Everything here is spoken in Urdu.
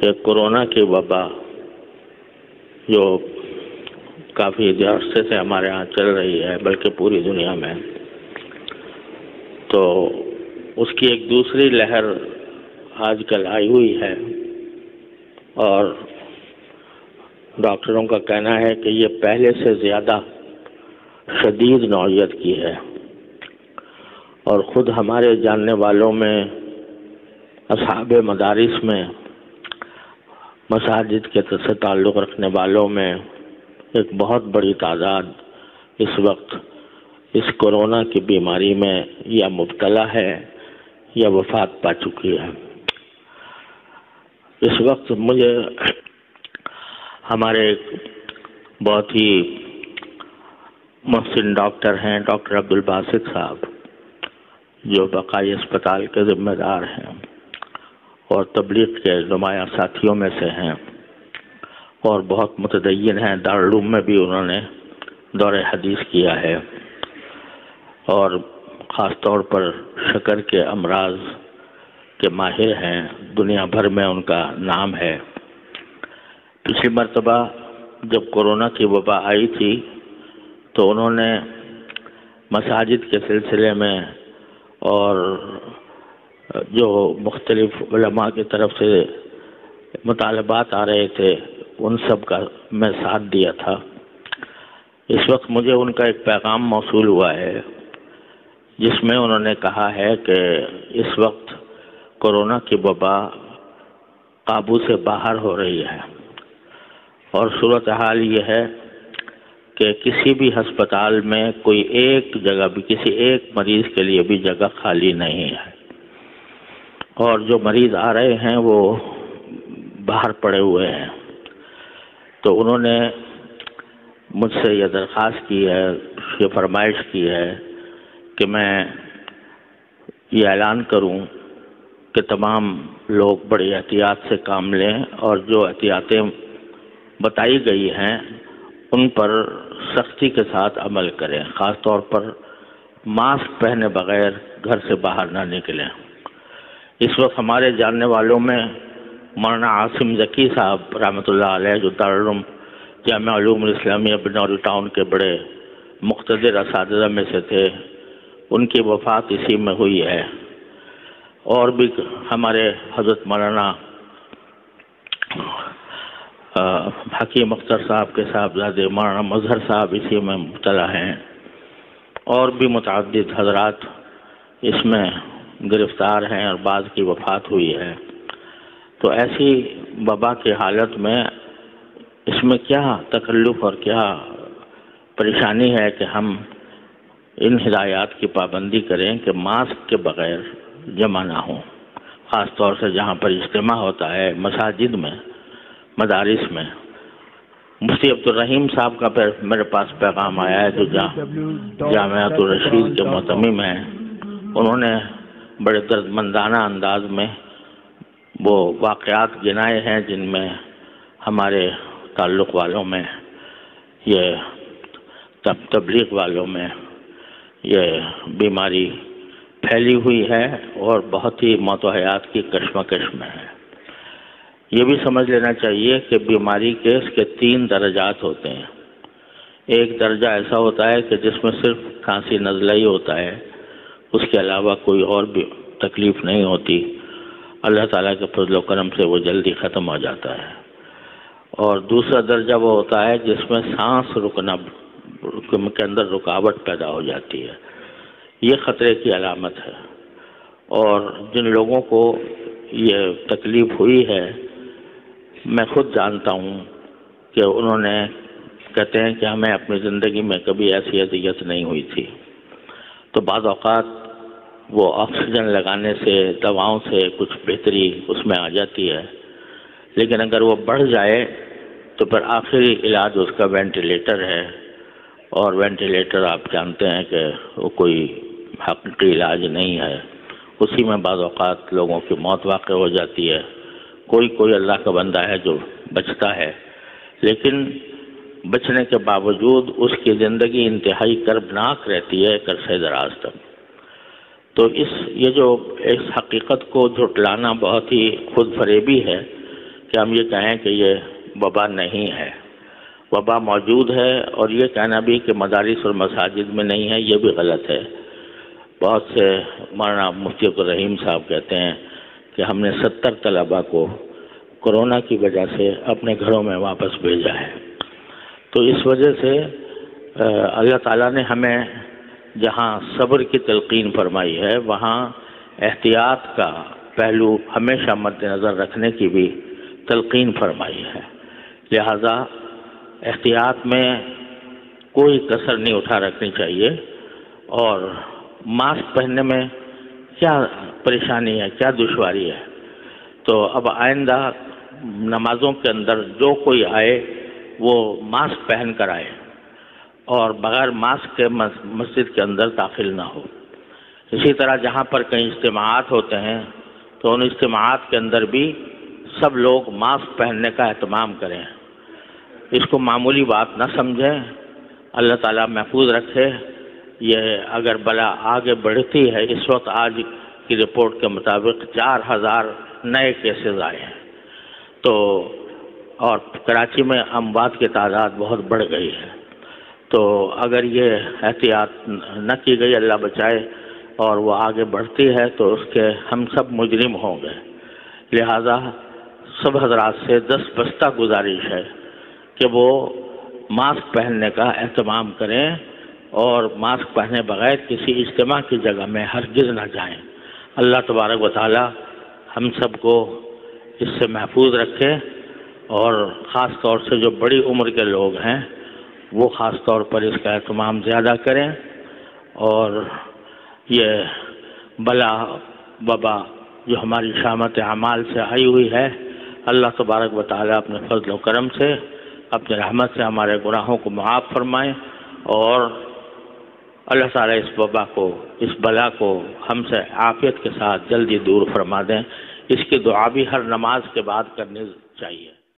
کہ کورونا کی وبا جو کافی عرصے سے ہمارے ہاں چل رہی ہے بلکہ پوری دنیا میں، تو اس کی ایک دوسری لہر آج کل آئی ہوئی ہے، اور ڈاکٹروں کا کہنا ہے کہ یہ پہلے سے زیادہ شدید نوعیت کی ہے، اور خود ہمارے جاننے والوں میں، اصحاب مدارس میں، مساجد کے سے تعلق رکھنے والوں میں ایک بہت بڑی تعداد اس وقت اس کورونا کی بیماری میں یا مبتلا ہے یا وفات پا چکی ہے۔ اس وقت مجھے ہمارے بہت ہی محسن ڈاکٹر ہیں، ڈاکٹر عبدالباسط صاحب، جو بقائی اسپتال کے ذمہ دار ہیں اور تبلیغ کے نمایاں ساتھیوں میں سے ہیں، اور بہت متدین ہیں۔ دارالعلوم میں بھی انہوں نے دور حدیث کیا ہے، اور خاص طور پر شکر کے امراض کے ماہر ہیں، دنیا بھر میں ان کا نام ہے۔ پچھلی مرتبہ جب کورونا کی وبا آئی تھی تو انہوں نے مساجد کے سلسلے میں اور جو مختلف علماء کی طرف سے مطالبات آ رہے تھے ان سب کا میں ساتھ دیا تھا۔ اس وقت مجھے ان کا ایک پیغام موصول ہوا ہے جس میں انہوں نے کہا ہے کہ اس وقت کورونا کی وبا قابو سے باہر ہو رہی ہے، اور صورتحال یہ ہے کہ کسی بھی ہسپتال میں کوئی ایک جگہ بھی، کسی ایک مریض کے لیے بھی جگہ خالی نہیں ہے، اور جو مریض آ رہے ہیں وہ باہر پڑے ہوئے ہیں۔ تو انہوں نے مجھ سے یہ درخواست کی ہے، یہ فرمائش کی ہے کہ میں یہ اعلان کروں کہ تمام لوگ بڑی احتیاط سے کام لیں، اور جو احتیاطیں بتائی گئی ہیں ان پر سختی کے ساتھ عمل کریں، خاص طور پر ماسک پہنے بغیر گھر سے باہر نہ نکلیں۔ اس وقت ہمارے جاننے والوں میں مولانا عاصم ذکی صاحب رحمۃ اللہ علیہ، جو دارالعلوم جامعہ علوم الاسلامیہ بنوری ٹاؤن کے بڑے مقتدر اساتذہ میں سے تھے، ان کی وفات اسی میں ہوئی ہے، اور بھی ہمارے حضرت مولانا حکیم اختر صاحب کے صاحبزادے مولانا مظہر صاحب اسی میں مبتلا ہیں، اور بھی متعدد حضرات اس میں گرفتار ہیں اور بعض کی وفات ہوئی ہے۔ تو ایسی وبا کی حالت میں اس میں کیا تکلف اور کیا پریشانی ہے کہ ہم ان ہدایات کی پابندی کریں کہ ماسک کے بغیر جمع نہ ہوں، خاص طور سے جہاں پر اجتماع ہوتا ہے، مساجد میں، مدارس میں۔ مفتی عبدالرحیم صاحب کا میرے پاس پیغام آیا ہے جو جامعۃ الرشید کے معتمم ہیں، انہوں نے بڑے دردمندانہ انداز میں وہ واقعات گنائے ہیں جن میں ہمارے تعلق والوں میں، یہ تبلیغ والوں میں یہ بیماری پھیلی ہوئی ہے اور بہت ہی موت و حیات کی کشمکش میں ہے۔ یہ بھی سمجھ لینا چاہیے کہ بیماری کے اس کے 3 درجات ہوتے ہیں۔ ایک درجہ ایسا ہوتا ہے کہ جس میں صرف کھانسی نزلہ ہی ہوتا ہے، اس کے علاوہ کوئی اور بھی تکلیف نہیں ہوتی، اللہ تعالیٰ کے فضل و کرم سے وہ جلدی ختم ہو جاتا ہے۔ اور دوسرا درجہ وہ ہوتا ہے جس میں سانس رکنا کے اندر رکاوٹ پیدا ہو جاتی ہے، یہ خطرے کی علامت ہے۔ اور جن لوگوں کو یہ تکلیف ہوئی ہے، میں خود جانتا ہوں کہ انہوں نے کہتے ہیں کہ ہمیں اپنی زندگی میں کبھی ایسی اذیت نہیں ہوئی تھی۔ تو بعض اوقات وہ آکسیجن لگانے سے، دواؤں سے کچھ بہتری اس میں آ جاتی ہے، لیکن اگر وہ بڑھ جائے تو پھر آخری علاج اس کا وینٹیلیٹر ہے، اور وینٹیلیٹر آپ جانتے ہیں کہ وہ کوئی حقیقی علاج نہیں ہے، اسی میں بعض اوقات لوگوں کی موت واقع ہو جاتی ہے۔ کوئی اللہ کا بندہ ہے جو بچتا ہے، لیکن بچنے کے باوجود اس کی زندگی انتہائی کربناک رہتی ہے ایک عرصے دراز تک۔ تو یہ جو اس حقیقت کو جھٹلانا بہت ہی خود فریبی ہے کہ ہم یہ کہیں کہ یہ وبا نہیں ہے. وبا موجود ہے، اور یہ کہنا بھی کہ مدارس اور مساجد میں نہیں ہے یہ بھی غلط ہے. بہت سے مولانا مفتی عبدالرحیم صاحب کہتے ہیں کہ ہم نے 70 طلباء کو کورونا کی وجہ سے اپنے گھروں میں واپس بھیجا ہے. تو اس وجہ سے اللہ تعالیٰ نے ہمیں جہاں صبر کی تلقین فرمائی ہے وہاں احتیاط کا پہلو ہمیشہ مد نظر رکھنے کی بھی تلقین فرمائی ہے. لہذا احتیاط میں کوئی کسر نہیں اٹھا رکھنی چاہیے. اور ماسک پہننے میں کیا پریشانی ہے، کیا دشواری ہے؟ تو اب آئندہ نمازوں کے اندر جو کوئی آئے وہ ماسک پہن کر آئے اور بغیر ماسک کے مسجد کے اندر داخل نہ ہو. اسی طرح جہاں پر کئی اجتماعات ہوتے ہیں تو ان اجتماعات کے اندر بھی سب لوگ ماسک پہننے کا اہتمام کریں. اس کو معمولی بات نہ سمجھیں. اللہ تعالیٰ محفوظ رکھے. یہ اگر بلا آگے بڑھتی ہے، اس وقت آج کی رپورٹ کے مطابق 4000 نئے کیسز آئے ہیں. تو اور کراچی میں اموات کی تعداد بہت بڑھ گئی ہے. تو اگر یہ احتیاط نہ کی گئی، اللہ بچائے، اور وہ آگے بڑھتی ہے تو اس کے ہم سب مجرم ہوں گے. لہذا سب حضرات سے دستبستہ گزارش ہے کہ وہ ماسک پہننے کا اہتمام کریں اور ماسک پہنے بغیر کسی اجتماع کی جگہ میں ہرگز نہ جائیں. اللہ تبارک و تعالی ہم سب کو اس سے محفوظ رکھے، اور خاص طور سے جو بڑی عمر کے لوگ ہیں وہ خاص طور پر اس کا اہتمام زیادہ کریں. اور یہ بلا وبا جو ہماری شامت اعمال سے آئی ہوئی ہے، اللہ تبارک و تعالی اپنے فضل و کرم سے، اپنے رحمت سے ہمارے گناہوں کو معاف فرمائیں، اور اللہ تعالیٰ اس وبا کو، اس بلا کو ہم سے عافیت کے ساتھ جلدی دور فرما دیں. اس کی دعا بھی ہر نماز کے بعد کرنی چاہیے.